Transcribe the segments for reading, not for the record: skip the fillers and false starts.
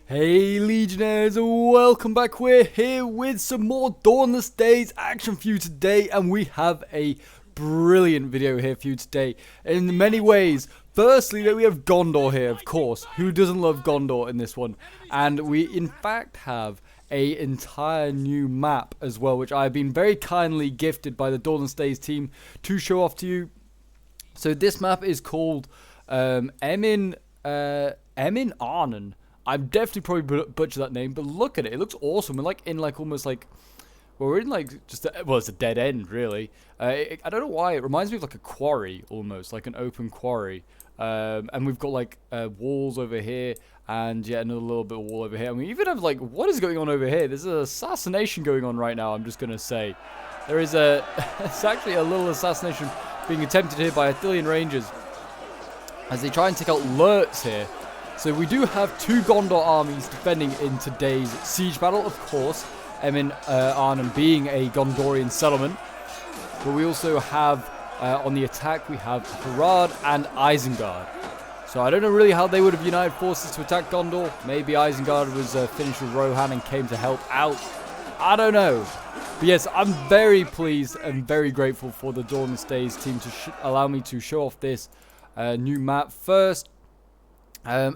Hey Legionnaires, welcome back. We're here with some more Dawnless Days action for you today, and we have a brilliant video here for you today in many ways. Firstly, we have Gondor here, of course. Who doesn't love Gondor in this one? And we in fact have an entire new map as well, which I've been very kindly gifted by the Dawnless Days team to show off to you. So this map is called Emin Arnon. I'm definitely probably butcher that name, but look at it. It looks awesome. We're like in like almost like, well, we're in like just well, it's a dead end really. I don't know why. It reminds me of like a quarry almost, like an open quarry. And we've got like walls over here, and yeah, another little bit of wall over here. And we even have like, what is going on over here? There's an assassination going on right now. I'm just gonna say, there is a. It's actually a little assassination being attempted here by Arthurian Rangers as they try and take out Lurts here. So we do have two Gondor armies defending in today's siege battle, of course, Emin Arnon being a Gondorian settlement. But we also have, on the attack, we have Harad and Isengard. So I don't know really how they would have united forces to attack Gondor. Maybe Isengard was finished with Rohan and came to help out. I don't know. But yes, I'm very pleased and very grateful for the Dawnless Days team to allow me to show off this new map first.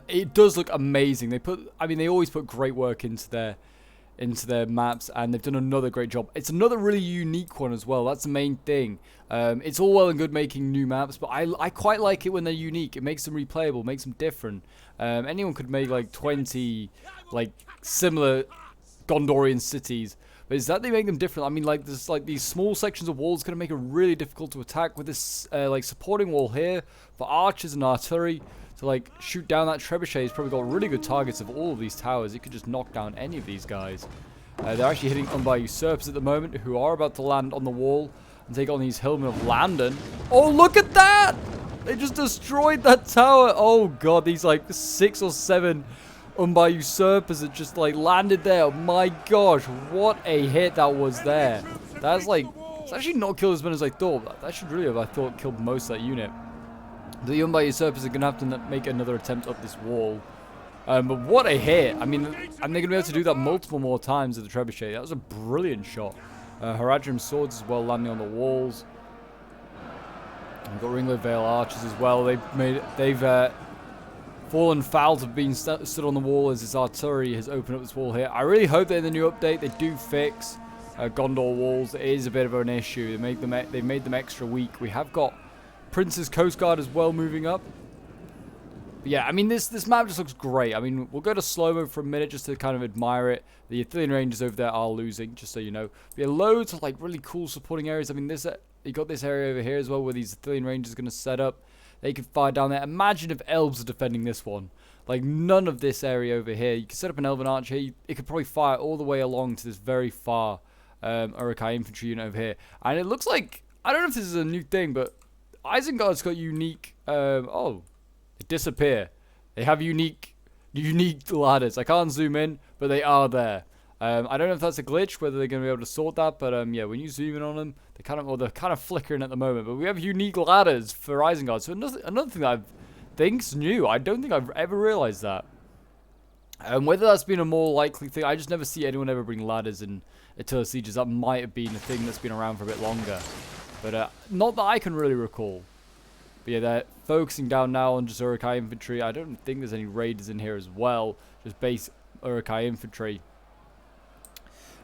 It does look amazing. They always put great work into their maps, and they've done another great job. It's another really unique one as well. That's the main thing. It's all well and good making new maps, but I quite like it when they're unique. It makes them replayable, makes them different. Anyone could make like 20 like similar Gondorian cities, but is that they make them different? I mean, like there's like these small sections of walls going to make it really difficult to attack with this like supporting wall here for archers and artillery. To like shoot down that trebuchet. He's probably got really good targets of all of these towers. He could just knock down any of these guys. They're actually hitting by usurpers at the moment, who are about to land on the wall and take on these hillmen of Landen. Oh, look at that! They just destroyed that tower. Oh god, these like 6 or 7 Umbar usurpers that just like landed there. Oh, my gosh, what a hit that was there. That's like, it's actually not killed as many as I thought. That should really have, I thought, killed most of that unit. The Umbar usurpers are going to have to make another attempt up this wall. But what a hit. I mean, and they're going to be able to do that multiple more times with the trebuchet. That was a brilliant shot. Haradrim's swords as well landing on the walls. We've got Ringwood Vale archers as well. They've fallen foul to being stood on the wall as his artillery has opened up this wall here. I really hope that in the new update they do fix Gondor walls. It is a bit of an issue. They've made them extra weak. We have got Prince's Coast Guard as well moving up. But yeah, I mean, this map just looks great. I mean, we'll go to slow-mo for a minute just to kind of admire it. The Arthurian Rangers over there are losing, just so you know. But yeah, loads of like really cool supporting areas. I mean, you got this area over here as well where these Arthurian Rangers are going to set up. They can fire down there. Imagine if elves are defending this one. Like, none of this area over here. You can set up an elven archer here. It could probably fire all the way along to this very far Uruk-hai infantry unit over here. And it looks like, I don't know if this is a new thing, but Isengard's got unique, oh, they disappear. They have unique ladders. I can't zoom in, but they are there. I don't know if that's a glitch, whether they're going to be able to sort that, but yeah, when you zoom in on them, they're kind of flickering at the moment, but we have unique ladders for Isengard. So another thing that I think's new. I don't think I've ever realized that. Whether that's been a more likely thing, I just never see anyone ever bring ladders in Attila Sieges. That might have been a thing that's been around for a bit longer. But not that I can really recall. But yeah, they're focusing down now on just Uruk-hai infantry. I don't think there's any raiders in here as well. Just base Uruk-hai infantry.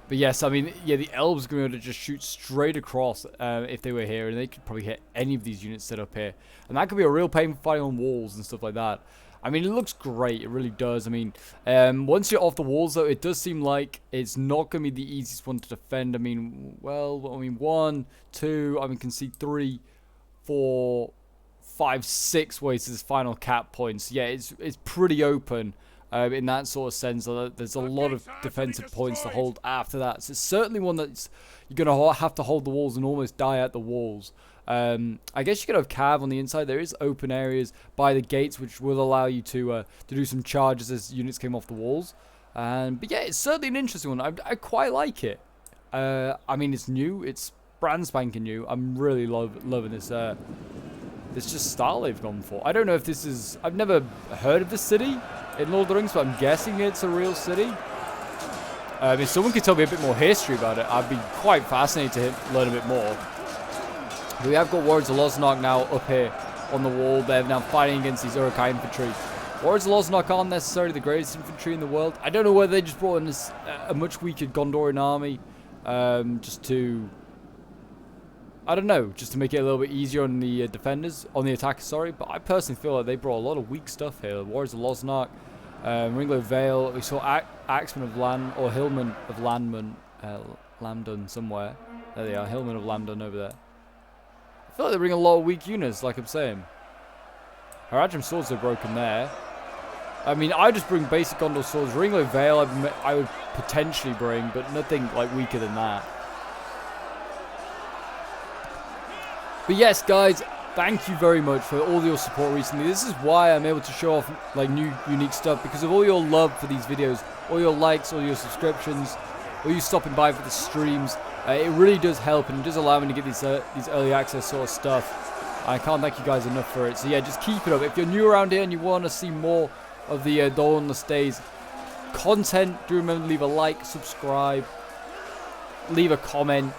But yes, I mean, yeah, the elves are going to be able to just shoot straight across if they were here. And they could probably hit any of these units set up here. And that could be a real pain for fighting on walls and stuff like that. I mean, it looks great. It really does. I mean, once you're off the walls, though, it does seem like it's not going to be the easiest one to defend. I mean, well, 1, 2, I mean, can see 3, 4, 5, 6 ways to this final cap points. Yeah, it's pretty open in that sort of sense. There's a lot of defensive points to hold after that. So it's certainly one that's you're going to have to hold the walls and almost die at the walls. I guess you could have cav on the inside. There is open areas by the gates which will allow you to do some charges as units came off the walls. But yeah, it's certainly an interesting one. I quite like it. I mean, it's new. It's brand spanking new. I'm really loving this. This just style they've gone for. I don't know if this is... I've never heard of this city. in Lord of the Rings, but I'm guessing it's a real city. If someone could tell me a bit more history about it, I'd be quite fascinated to learn a bit more. We have got Warriors of Loznok now up here on the wall. They're now fighting against these Uruk-hai infantry. Warriors of Loznok aren't necessarily the greatest infantry in the world. I don't know whether they just brought in this, a much weaker Gondorian army just to... I don't know, just to make it a little bit easier on the defenders, on the attackers, sorry. But I personally feel like they brought a lot of weak stuff here. Warriors of Loznok, Ringlow Vale. We saw Axeman of Land, or Hillman of Landman, Lambdon somewhere. There they are, Hillman of Lambdon over there. I feel like they bring a lot of weak units, like I'm saying. Haradrim swords are broken there. I mean, I just bring basic Gondor swords. Ringlow Vale I would potentially bring, but nothing like weaker than that. But yes, guys, thank you very much for all your support recently. This is why I'm able to show off like new, unique stuff, because of all your love for these videos, all your likes, all your subscriptions, all you stopping by for the streams. It really does help, and it does allow me to get these early access sort of stuff. I can't thank you guys enough for it. So yeah, just keep it up. If you're new around here and you want to see more of the Dawnless Days content, do remember to leave a like, subscribe, leave a comment.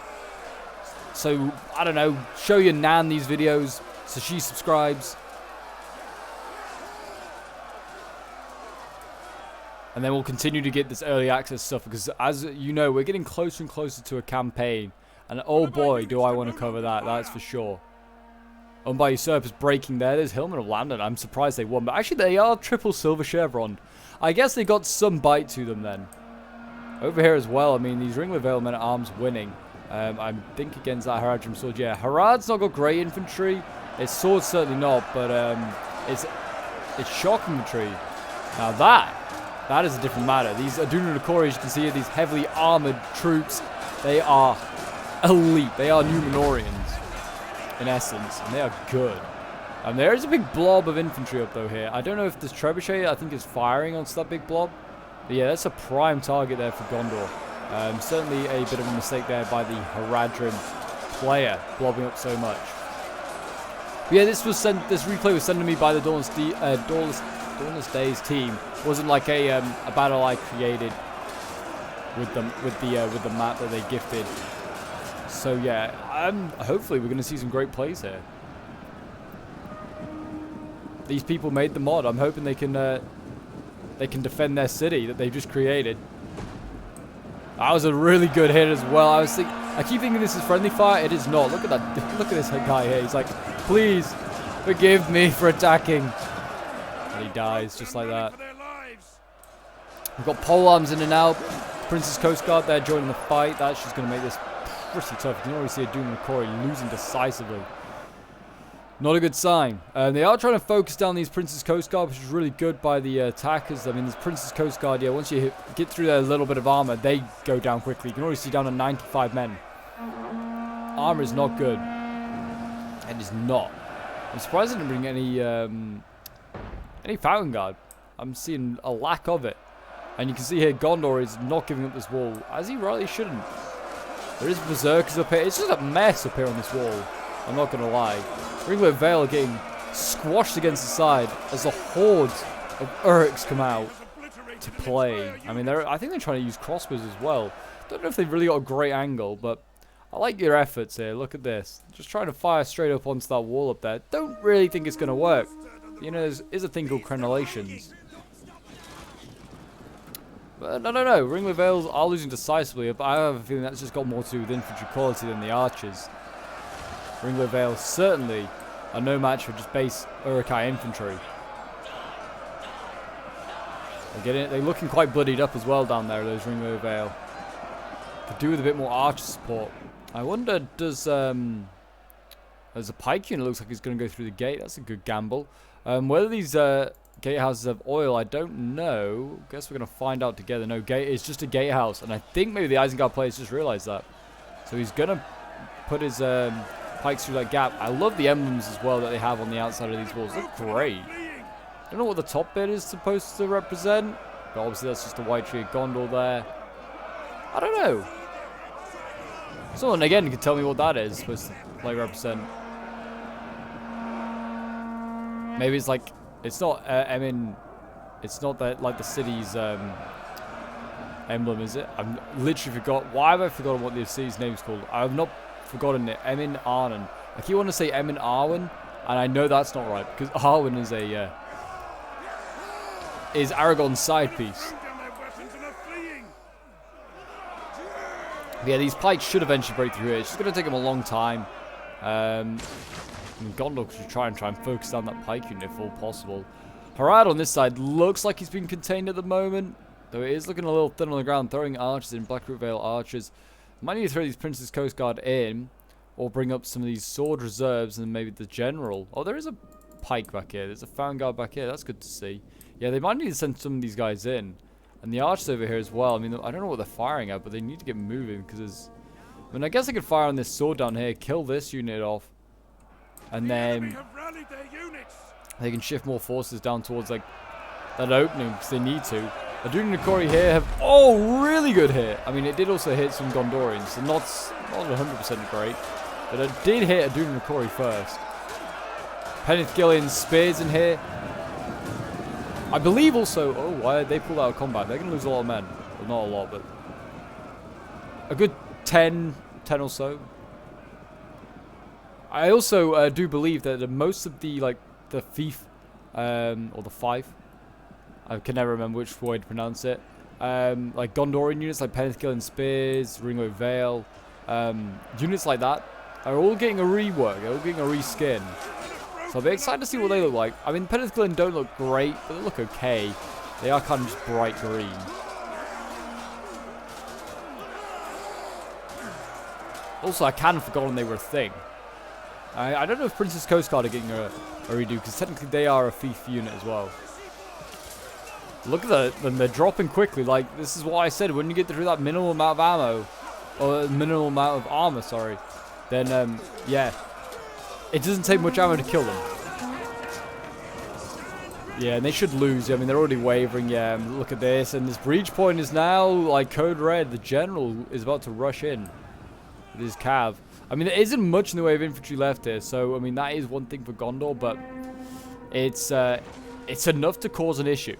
So, I don't know, show your nan these videos so she subscribes. And then we'll continue to get this early access stuff, because as you know, we're getting closer and closer to a campaign. And oh boy, do I want to cover that, that's for sure. By Usurpers breaking there. There's Hillman of Lambdon. I'm surprised they won. But actually, they are triple silver chevron. I guess they got some bite to them then. Over here as well, I mean, these Ringlow Vale men at arms winning. I think against that Haradrim sword. Yeah, Harad's not got great infantry. Its sword's certainly not, but it's shock infantry. Now that is a different matter. These Aduna Nakori, as you can see here, these heavily armored troops, they are elite. They are Numenorians, in essence, and they are good. And there is a big blob of infantry up though here. I don't know if this trebuchet, I think, is firing onto that big blob. But yeah, that's a prime target there for Gondor. Certainly a bit of a mistake there by the Haradrim player, blobbing up so much. But yeah, this replay was sent to me by the Dawnless Days team. It wasn't like a battle I created with the map that they gifted. So yeah, hopefully we're going to see some great plays here. These people made the mod. I'm hoping they can defend their city that they've just created. That was a really good hit as well. I keep thinking this is friendly fire. It is not. Look at that. Look at this guy here. He's like, please forgive me for attacking. And he dies just like that. We've got polearms in and out. Princess Coast Guard there joining the fight. That's just going to make this pretty tough. You can already see Aduna Nakori losing decisively. Not a good sign. They are trying to focus down these Princess Coast Guard, which is really good by the attackers. I mean, this Princess Coast Guard, yeah, once you get through their little bit of armor, they go down quickly. You can already see down to 95 men. Armor is not good. It is not. I'm surprised I didn't bring any Fountain Guard. I'm seeing a lack of it. And you can see here, Gondor is not giving up this wall, as he rightly shouldn't. There is Berserkers up here. It's just a mess up here on this wall. I'm not going to lie. Ringlow Vale are getting squashed against the side as the hordes of Uruks come out to play. I mean, I think they're trying to use crossbows as well. Don't know if they've really got a great angle, but I like your efforts here. Look at this. Just trying to fire straight up onto that wall up there. Don't really think it's going to work. You know, there's a thing called crenellations. But I don't know. Ringlow Vales are losing decisively, but I have a feeling that's just got more to do with infantry quality than the archers. Ringlow Vale certainly are no match for just base Uruk-hai infantry. They're looking quite bloodied up as well down there, those Ringlow Vale. Could do with a bit more archer support. I wonder, there's a pike unit looks like it's going to go through the gate. That's a good gamble. Whether these gatehouses have oil, I don't know. Guess we're going to find out together. No, it's just a gatehouse, and I think maybe the Isengard players just realized that. So he's going to put his pikes through that gap. I love the emblems as well that they have on the outside of these walls. They're great. Don't know what the top bit is supposed to represent, but obviously that's just the white tree of Gondor there. I don't know. Someone again can tell me what that is supposed to like represent. Maybe it's like, it's not It's not that like the city's emblem, is it? I've literally forgot. Why have I forgotten what the city's name's called? I've not forgotten it. Emin Arwen. I keep wanting to say Emin Arwen, and I know that's not right because Arwen is Aragorn's side piece. Yeah, these pikes should eventually break through here. It's just going to take them a long time. I mean, Gondor should try and focus down that pike unit if all possible. Harad on this side looks like he's been contained at the moment, though it is looking a little thin on the ground, throwing archers in, Blackroot Vale archers. Might need to throw these Prince's Coast Guard in, or bring up some of these sword reserves and maybe the general. Oh, there is a pike back here. There's a Found Guard back here. That's good to see. Yeah, they might need to send some of these guys in. And the archers over here as well. I mean, I don't know what they're firing at, but they need to get moving because there's... I mean, I guess I could fire on this sword down here, kill this unit off, and then they can shift more forces down towards like that opening because they need to. Adun and Nokori here have really good hit. I mean, it did also hit some Gondorians, so not 100% great, but it did hit Adun and Nokori first. Peneth Gillian's spears in here. I believe also, why they pulled out of combat? They're going to lose a lot of men. Well, not a lot, but a good 10 or so. I also do believe that most of the, like, the fief, or the fife, I can never remember which way to pronounce it, like Gondorian units, like Peneth Gillian Spears, Ringo Vale, units like that, are all getting a rework, they're all getting a reskin. So I'll be excited to see what they look like. I mean, Peneth Gillian don't look great, but they look okay. They are kind of just bright green. Also, I kind of forgotten they were a thing. I don't know if Prince's Coast Guard are getting a redo, because technically they are a fief unit as well. Look at them, they're dropping quickly. Like, this is what I said, when you get through that minimal amount of ammo, or minimal amount of armor, sorry, then, yeah. It doesn't take much ammo to kill them. Yeah, and they should lose. I mean, they're already wavering. Yeah, look at this. And this breach point is now, like, code red. The general is about to rush in with his cav. I mean, there isn't much in the way of infantry left here. So, I mean, that is one thing for Gondor. But it's enough to cause an issue.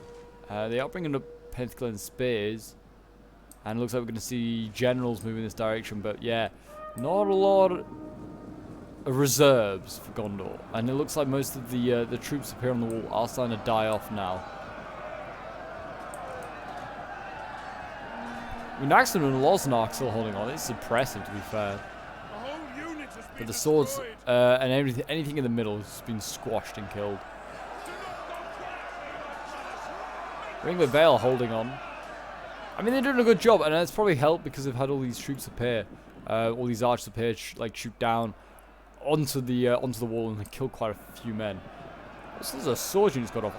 They are bringing up Peneth Gillian Spears. And it looks like we're going to see generals move in this direction. But, yeah, not a lot reserves for Gondor, and it looks like most of the troops up here on the wall are starting to die off now. I mean, Naxton and Losnark still holding on. It's impressive, to be fair. But the swords and anything in the middle has been squashed and killed. Ringwood Vale holding on. I mean, they're doing a good job, and it's probably helped because they've had all these troops up here, all these archers up here, like shoot down onto the wall and they kill quite a few men. Also, there's a sword unit's got off.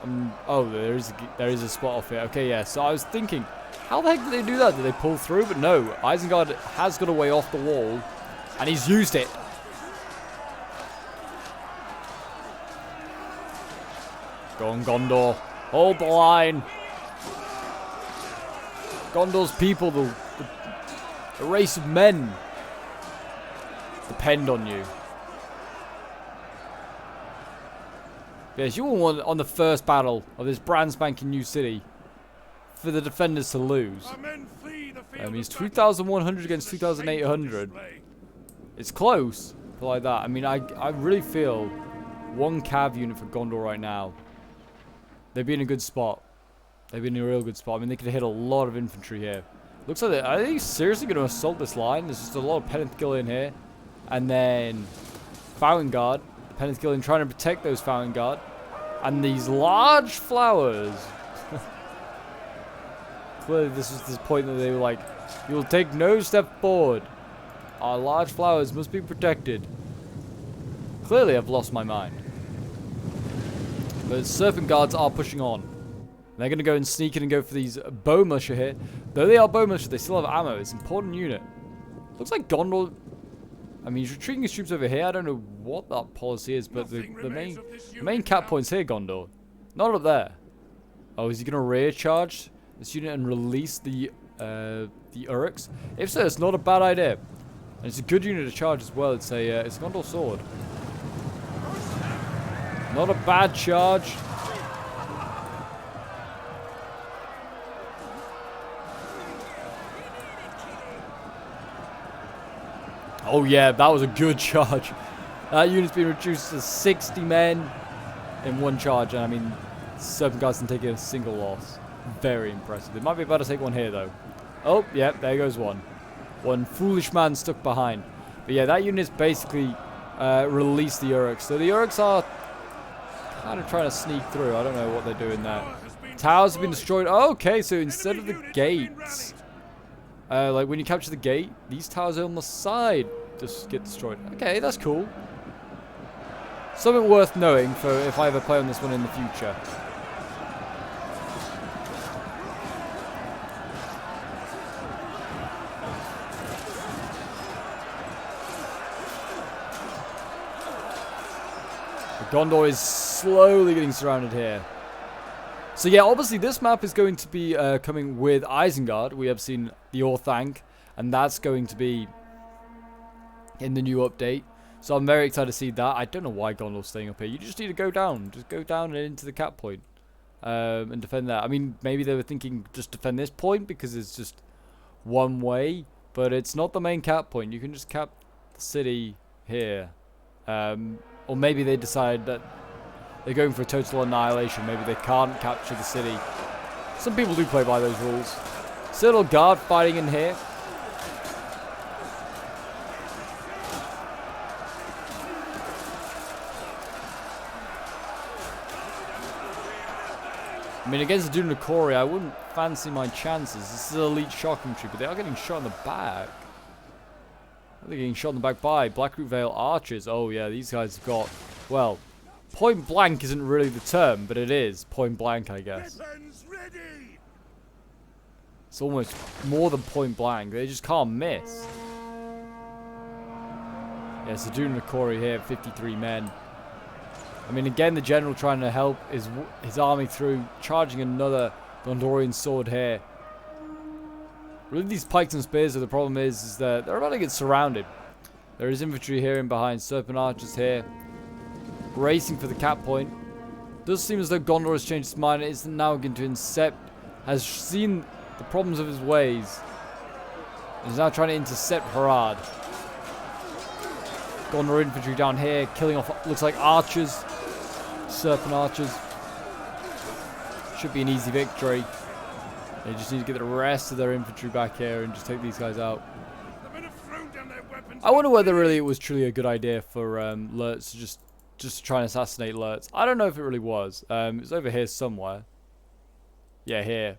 Oh, there is a spot off here. Okay, yeah. So I was thinking, how the heck did they do that? Did they pull through? But no, Isengard has got a way off the wall, and he's used it. Go on, Gondor. Hold the line. Gondor's people, the race of men, depend on you. Yes, you all want on the first battle of this brand spanking new city for the defenders to lose. I mean, it's 2,100 against 2,800. It's close, but like that. I mean, I really feel one cav unit for Gondor right now. They'd be in a good spot. They'd be in a real good spot. I mean, they could hit a lot of infantry here. Looks like are they seriously going to assault this line? There's just a lot of Peneth Gillian here. And then Fountain Guard. Peneth Gillian trying to protect those Fountain Guard. And these large flowers. Clearly this was the point that they were like, you will take no step forward. Our large flowers must be protected. Clearly I've lost my mind. But Serpent Guards are pushing on. They're going to go and sneak in and go for these bow musher here. Though they are bow musher, they still have ammo. It's an important unit. Looks like Gondor... I mean, he's retreating his troops over here. I don't know what that policy is, but the main cap point's here, Gondor. Not up there. Oh, is he going to rear charge this unit and release the Uruks? If so, it's not a bad idea. And it's a good unit to charge as well. It's a Gondor sword. Not a bad charge. Oh yeah, that was a good charge. That unit's been reduced to 60 men in one charge. And I mean, Serpent Guards can take a single loss. Very impressive. They might be about to take one here though. Oh, yeah, there goes one. One foolish man stuck behind. But yeah, that unit's basically released the Uruks. So the Uruks are kind of trying to sneak through. I don't know what they're doing there. Towers have been destroyed. Oh, okay, so instead of the gates, like when you capture the gate, these towers on the side just get destroyed. Okay, that's cool. Something worth knowing for if I ever play on this one in the future. Gondor is slowly getting surrounded here. So yeah, obviously this map is going to be coming with Isengard. We have seen the Orthanc, and that's going to be in the new update. So I'm very excited to see that. I don't know why Gondor's staying up here. You just need to go down. Just go down and into the cap point and defend that. I mean, maybe they were thinking just defend this point because it's just one way, but it's not the main cap point. You can just cap the city here. Or maybe they decide that they're going for a total annihilation. Maybe they can't capture the city. Some people do play by those rules. Citadel Guard fighting in here. I mean, against the Dunakori, I wouldn't fancy my chances. This is elite shock infantry, but they are getting shot in the back. They're getting shot in the back by Blackroot Vale archers. Oh yeah, these guys have got, well, point blank isn't really the term, but it is point blank, I guess. It's almost more than point blank. They just can't miss. Yeah, so Dunakori here, 53 men. I mean, again, the general trying to help his army through, charging another Gondorian sword here. Really, these pikes and spears, the problem is that they're about to get surrounded. There is infantry here in behind, serpent archers here, racing for the cap point. Does seem as though Gondor has changed its mind. It is now going to intercept, has seen the problems of his ways, and is now trying to intercept Harad. Gondor infantry down here, killing off, looks like archers, serpent archers. Should be an easy victory. They just need to get the rest of their infantry back here and just take these guys out. I wonder whether really it was truly a good idea for Lurtz to just try and assassinate Lurtz. I don't know if it really was. It's over here somewhere. Yeah, here.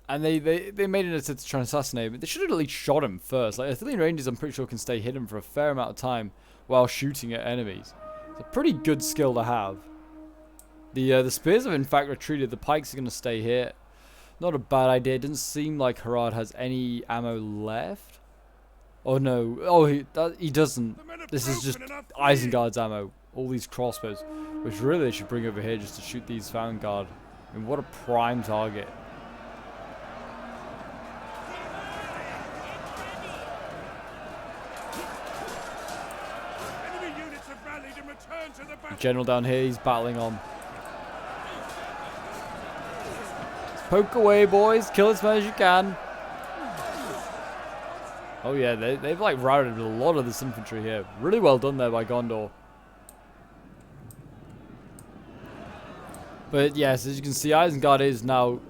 And they made an attempt to try and assassinate him. They should have at least shot him first. Like, Athenian Rangers, I'm pretty sure, can stay hidden for a fair amount of time while shooting at enemies. It's a pretty good skill to have. The spears have in fact retreated. The pikes are going to stay here. Not a bad idea. It doesn't seem like Harad has any ammo left. Oh no. Oh, he doesn't. This is just Isengard's ammo. All these crossbows. Which really they should bring over here just to shoot these vanguard. I mean, what a prime target. The general down here, he's battling on. Poke away, boys. Kill as many as you can. Oh yeah, they've like routed a lot of this infantry here. Really well done there by Gondor. But yes, as you can see, Isengard is now,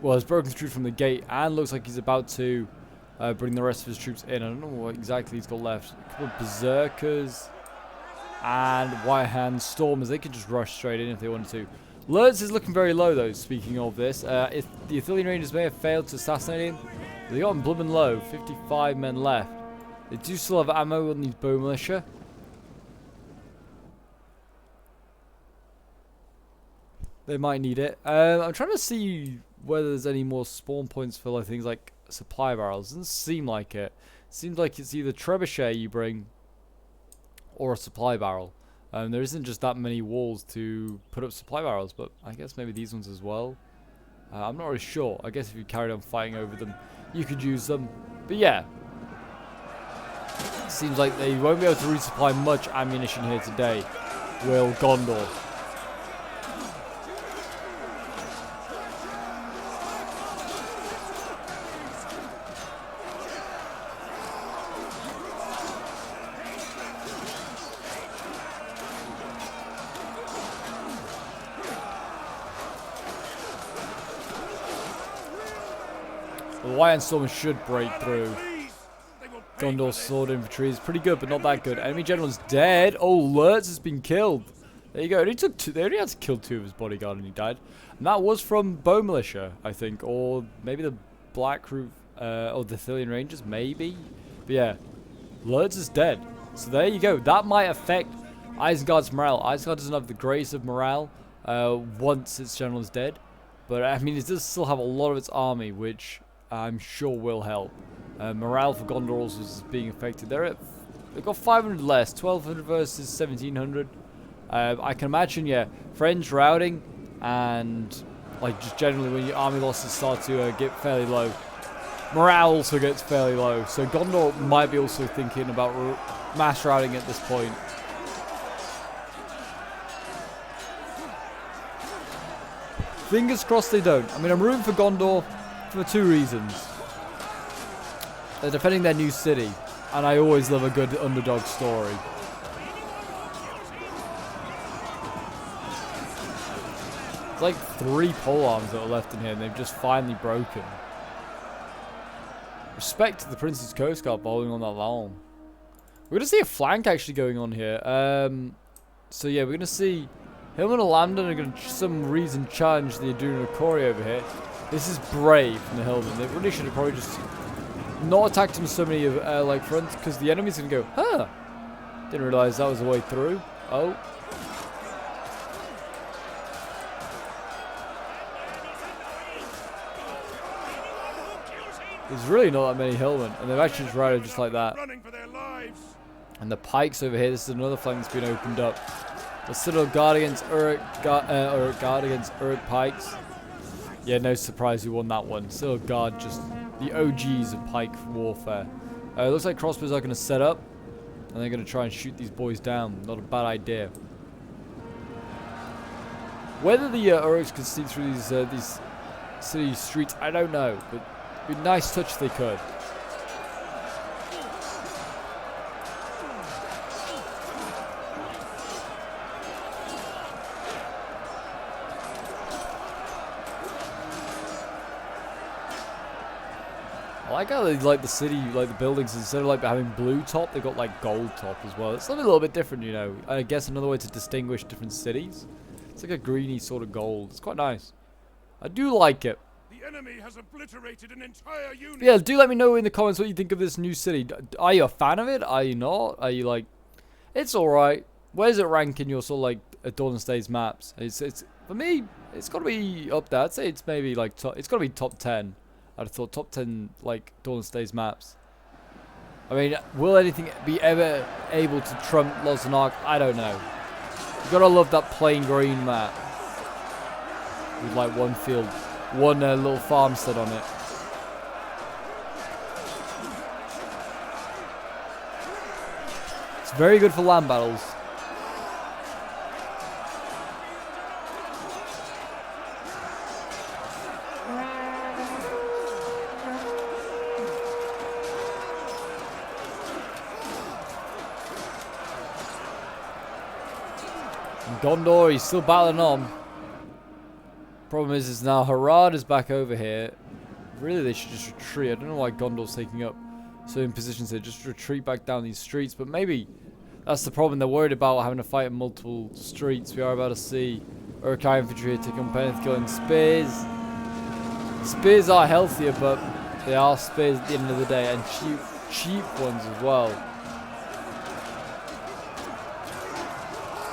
well, has broken through from the gate and looks like he's about to bring the rest of his troops in. I don't know what exactly he's got left. A couple of berserkers and White Hand Stormers. They could just rush straight in if they wanted to. Lurtz is looking very low, though, speaking of this. If the Athenian Rangers may have failed to assassinate him, they got him blooming low. 55 men left. They do still have ammo on these bow militia. They might need it. I'm trying to see whether there's any more spawn points for like, things like supply barrels. Doesn't seem like it. Seems like it's either trebuchet you bring or a supply barrel. There isn't just that many walls to put up supply barrels, but I guess maybe these ones as well. I'm not really sure. I guess if you carried on fighting over them, you could use them. But yeah, seems like they won't be able to resupply much ammunition here today, will Gondor. The Lion Storm should break through. Gondor's sword infantry is pretty good, but not that good. Enemy general's dead. Oh, Lurtz has been killed. There you go. They only had to kill 2 of his bodyguard and he died. And that was from Bow Militia, I think. Or maybe the Black Roof, or the Thillian Rangers, maybe. But yeah, Lurtz is dead. So there you go. That might affect Isengard's morale. Isengard doesn't have the grace of morale once its general is dead. But I mean, it does still have a lot of its army, which I'm sure will help. Morale for Gondor also is being affected. They've got 500 less, 1200 versus 1700. I can imagine, yeah, friends routing and like just generally when your army losses start to get fairly low, morale also gets fairly low. So Gondor might be also thinking about mass routing at this point. Fingers crossed they don't. I mean, I'm rooting for Gondor for 2 reasons. They're defending their new city, and I always love a good underdog story. There's like 3 polearms that are left in here, and they've just finally broken. Respect to the Prince's Coast Guard for holding on that long. We're going to see a flank actually going on here. So yeah, we're going to see Hillman and Lambden are going to, for some reason, challenge the Aduna Corey over here. This is brave from the Hillman. They really should have probably just not attacked him so many like fronts, because the enemy's going to go, huh, didn't realize that was the way through. Oh. There's really not that many Hillmen, and they've actually just routed just like that. And the pikes over here, this is another flank that's been opened up. The Citadel guard against Uruk, guard against Uruk pikes. Yeah, no surprise who won that one. Citadel guard, just the OGs of pike warfare. It looks like crossbows are going to set up, and they're going to try and shoot these boys down. Not a bad idea. Whether the Uruks could sneak through these city streets, I don't know, but it'd be a nice touch if they could. I like how they like the city, like the buildings, instead of like having blue top, they've got like gold top as well. It's something a little bit different, you know. I guess another way to distinguish different cities. It's like a greeny sort of gold. It's quite nice. I do like it. The enemy has obliterated an entire unit. Yeah, do let me know in the comments what you think of this new city. Are you a fan of it? Are you not? Are you like, it's alright. Where does it rank in your sort of like Dawnless Days maps? It's for me, it's got to be up there. I'd say it's maybe like it's got to be top 10. I'd have thought top 10 like Dawnless Days maps. I mean, will anything be ever able to trump Lozenark? I don't know. You gotta love that plain green map with like one field, one little farmstead on it. It's very good for land battles. Gondor, he's still battling on. Problem is now Harad is back over here. Really, they should just retreat. I don't know why Gondor's taking up certain positions here. Just retreat back down these streets. But maybe that's the problem. They're worried about having to fight in multiple streets. We are about to see Uruk-hai infantry here take on Penethkill and spears. Spears are healthier, but they are spears at the end of the day, and cheap ones as well.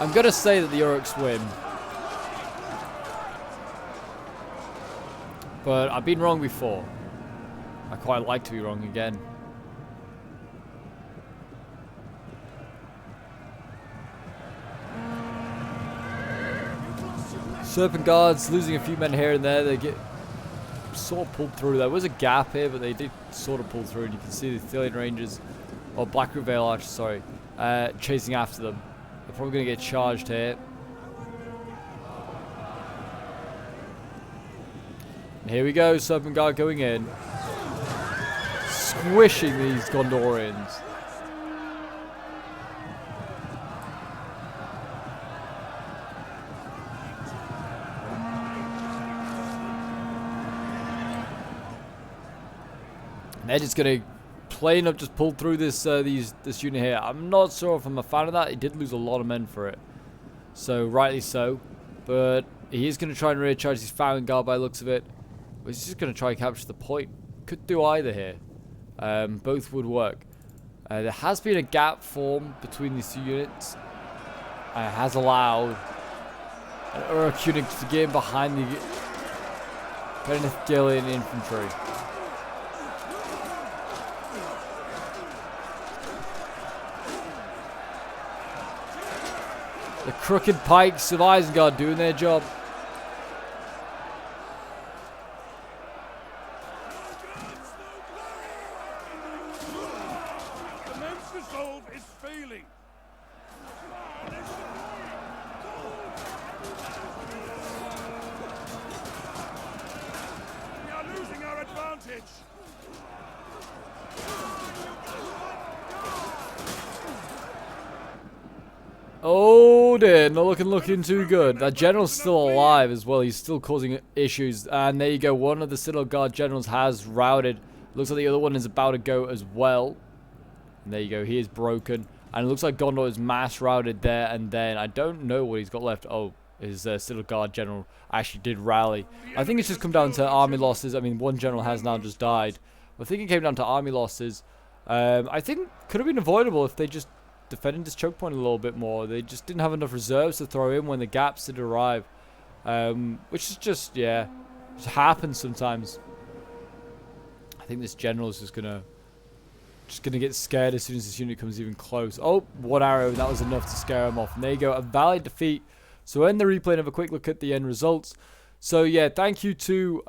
I'm going to say that the Uruks win. But I've been wrong before. I quite like to be wrong again. Serpent Guards losing a few men here and there. They get sort of pulled through. There was a gap here, but they did sort of pull through. And you can see the Thillian Rangers, or Black Root Vale Archers, sorry, chasing after them. They're probably going to get charged here. And here we go, Serpent Guard going in. Squishing these Gondorians. They're just gonna plain up just pull through this this unit here. I'm not sure if I'm a fan of that. He did lose a lot of men for it, so rightly so. But he is gonna try and rear charge his Isengard by the looks of it. But he's just gonna try and capture the point. Could do either here. Both would work. There has been a gap formed between these two units. Has allowed an Uruk unit to get in behind the Penithgillian infantry. The crooked pikes of Isengard doing their job. The men's resolve is failing. We are losing our advantage. Oh dear, not looking too good. That general's still alive as well. He's still causing issues. And there you go. One of the Citadel Guard generals has routed. Looks like the other one is about to go as well. And there you go. He is broken. And it looks like Gondor is mass routed there and then. I don't know what he's got left. Oh, his Citadel Guard general actually did rally. I think it's just come down to army losses. I mean, one general has now just died. I think it came down to army losses. I think could have been avoidable if they just defended this choke point a little bit more. They just didn't have enough reserves to throw in when the gaps did arrive. Which is just, yeah, just happens sometimes. I think this general is just gonna get scared as soon as this unit comes even close. Oh, one arrow, that was enough to scare him off. And there you go, a valid defeat. So in the replay, and have a quick look at the end results. So yeah, thank you to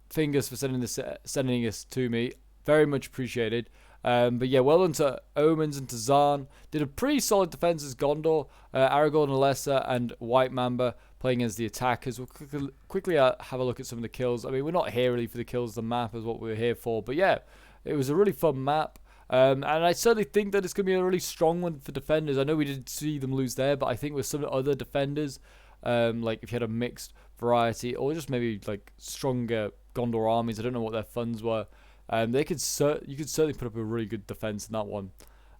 Fingers for sending this to me. Very much appreciated. But yeah, well done to Omens and to Zahn. Did a pretty solid defense as Gondor, Aragorn and Alessa, and White Mamba playing as the attackers. We'll quickly have a look at some of the kills. I mean, we're not here really for the kills. The map is what we're here for. But yeah, it was a really fun map. And I certainly think that it's going to be a really strong one for defenders. I know we did see them lose there, but I think with some other defenders, like if you had a mixed variety, or just maybe like stronger Gondor armies, I don't know what their funds were. You could certainly put up a really good defense in that one.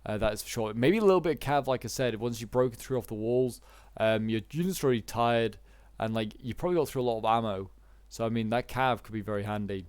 That is for sure. Maybe a little bit of cav, like I said. Once you broke through off the walls, your unit's already tired, and like you probably got through a lot of ammo. So I mean that cav could be very handy.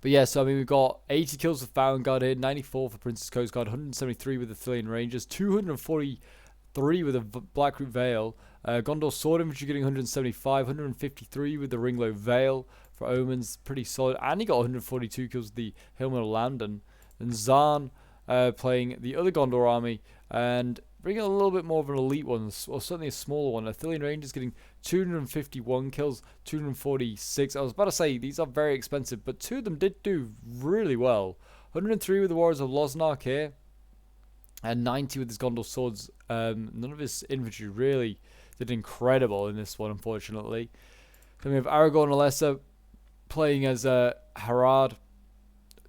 But yeah, so I mean we've got 80 kills with Isengard here, 94 for Prince's Coast Guard, 173 with the Thillian Rangers, 243 with the Blackroot Vale. Gondor Sword Infantry getting 175, 153 with the Ringlow Vale. For Omens, pretty solid. And he got 142 kills with the Helmet of Landen. And Zahn playing the other Gondor army and bringing a little bit more of an elite one, or certainly a smaller one. Thillian Rangers getting 251 kills, 246. I was about to say, these are very expensive, but two of them did do really well. 103 with the Warriors of Losnark here, and 90 with his Gondor Swords. None of his infantry really did incredible in this one, unfortunately. Then we have Aragorn and Alessa playing as Harad.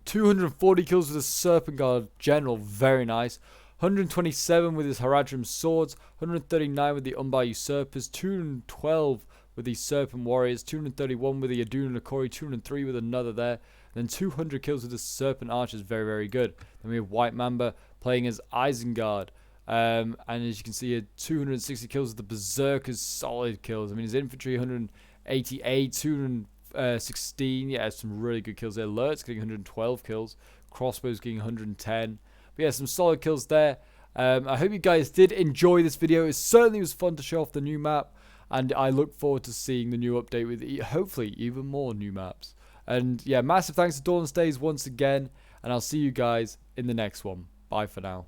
240 kills with his Serpent Guard General, very nice. 127 with his Haradrim Swords, 139 with the Umbar Usurpers, 212 with the Serpent Warriors, 231 with the Adun and Akori, 203 with another there, and then 200 kills with the Serpent Archers, very, very good. Then we have White Mamba playing as Isengard. And as you can see here, 260 kills with the Berserkers, solid kills. I mean, his infantry, 188, 216, yeah, some really good kills there. Lurt's getting 112 kills, Crossbows getting 110. But yeah, some solid kills there. I hope you guys did enjoy this video. It certainly was fun to show off the new map, and I look forward to seeing the new update with hopefully even more new maps. And yeah, massive thanks to Dawnless Days once again, and I'll see you guys in the next one. Bye for now.